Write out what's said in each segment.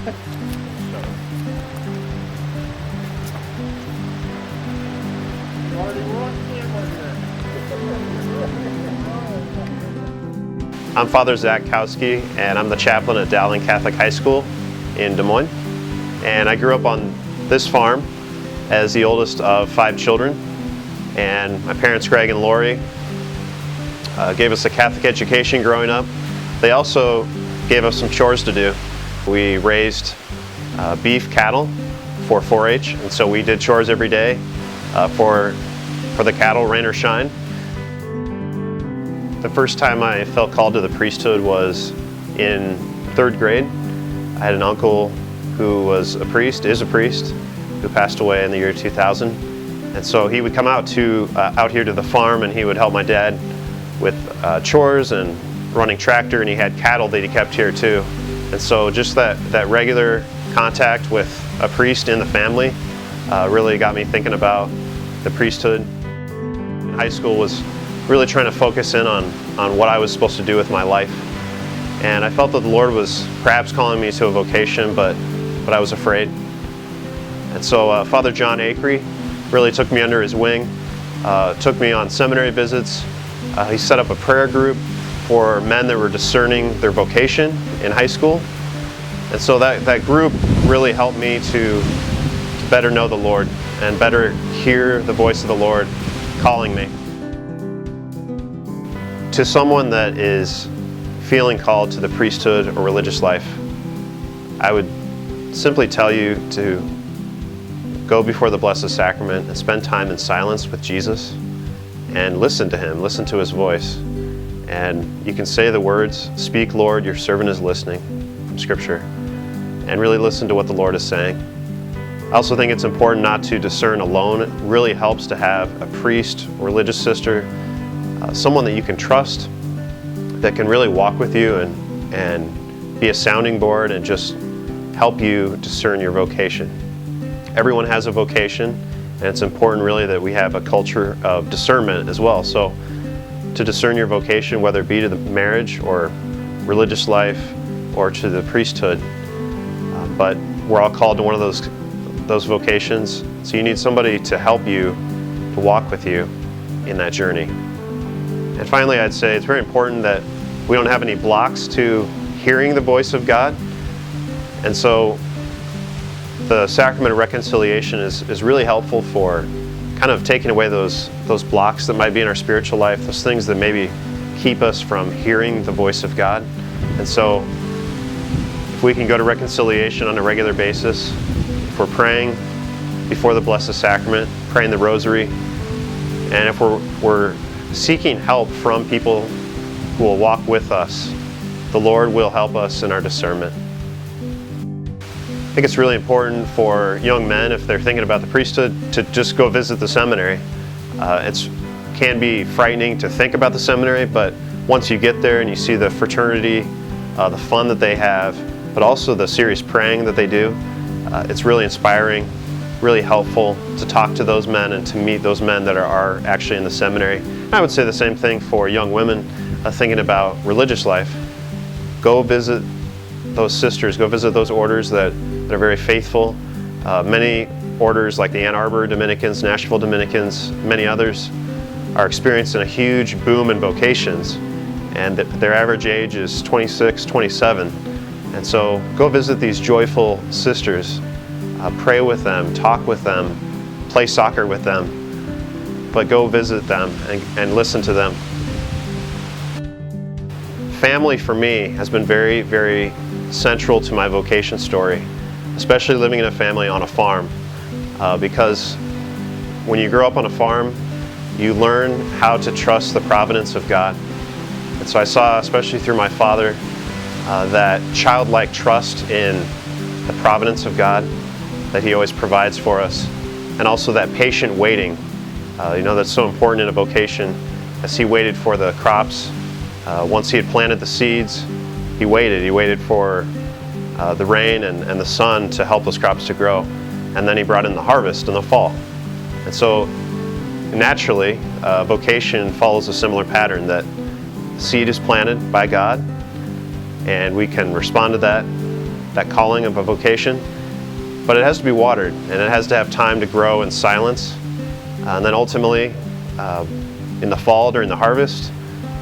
I'm Father Zach Kautzky, and I'm the chaplain at Dowling Catholic High School in Des Moines. And I grew up on this farm as the oldest of 5 children. And my parents, Greg and Lori, gave us a Catholic education growing up. They also gave us some chores to do. We raised beef cattle for 4-H, and so we did chores every day for the cattle, rain or shine. The first time I felt called to the priesthood was in 3rd grade. I had an uncle who was a priest, is a priest, who passed away in the year 2000. And so he would come out here to the farm, and he would help my dad with chores and running tractor, and he had cattle that he kept here too. And so just that regular contact with a priest in the family really got me thinking about the priesthood. High school was really trying to focus in on what I was supposed to do with my life. And I felt that the Lord was perhaps calling me to a vocation, but I was afraid. And so Father John Acree really took me under his wing, took me on seminary visits. He set up a prayer group for men that were discerning their vocation in high school. And so that group really helped me to better know the Lord and better hear the voice of the Lord calling me. To someone that is feeling called to the priesthood or religious life, I would simply tell you to go before the Blessed Sacrament and spend time in silence with Jesus and listen to Him, listen to His voice. And you can say the words, "Speak, Lord, your servant is listening," from Scripture, and really listen to what the Lord is saying. I also think it's important not to discern alone. It really helps to have a priest, religious sister, someone that you can trust, that can really walk with you and be a sounding board and just help you discern your vocation. Everyone has a vocation, and it's important really that we have a culture of discernment as well. So to discern your vocation, whether it be to the marriage or religious life or to the priesthood, but we're all called to one of those vocations, so you need somebody to help you, to walk with you in that journey. And finally, I'd say it's very important that we don't have any blocks to hearing the voice of God. And so the sacrament of reconciliation is really helpful for kind of taking away those blocks that might be in our spiritual life, those things that maybe keep us from hearing the voice of God. And so if we can go to reconciliation on a regular basis, if we're praying before the Blessed Sacrament, praying the Rosary, and if we're seeking help from people who will walk with us, the Lord will help us in our discernment. I think it's really important for young men, if they're thinking about the priesthood, to just go visit the seminary. It can be frightening to think about the seminary, but once you get there and you see the fraternity, the fun that they have, but also the serious praying that they do, it's really inspiring, really helpful to talk to those men and to meet those men that are actually in the seminary. I would say the same thing for young women thinking about religious life. Go visit those sisters, go visit those orders that are very faithful. Many orders like the Ann Arbor Dominicans, Nashville Dominicans, many others are experiencing a huge boom in vocations, and their average age is 26, 27. And so go visit these joyful sisters, pray with them, talk with them, play soccer with them, but go visit them and listen to them. Family for me has been very, very central to my vocation story, especially living in a family on a farm, because when you grow up on a farm, you learn how to trust the providence of God. And so I saw, especially through my father, that childlike trust in the providence of God, that He always provides for us, and also that patient waiting. That's so important in a vocation. As he waited for the crops, once he had planted the seeds, he waited for the rain and the sun to help those crops to grow. And then he brought in the harvest in the fall. And so naturally, vocation follows a similar pattern, that seed is planted by God, and we can respond to that that calling of a vocation, but it has to be watered, and it has to have time to grow in silence. And then ultimately, in the fall during the harvest,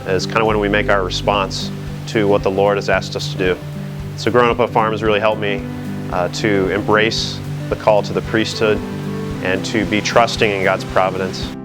is kind of when we make our response to what the Lord has asked us to do. So growing up on a farm has really helped me to embrace the call to the priesthood and to be trusting in God's providence.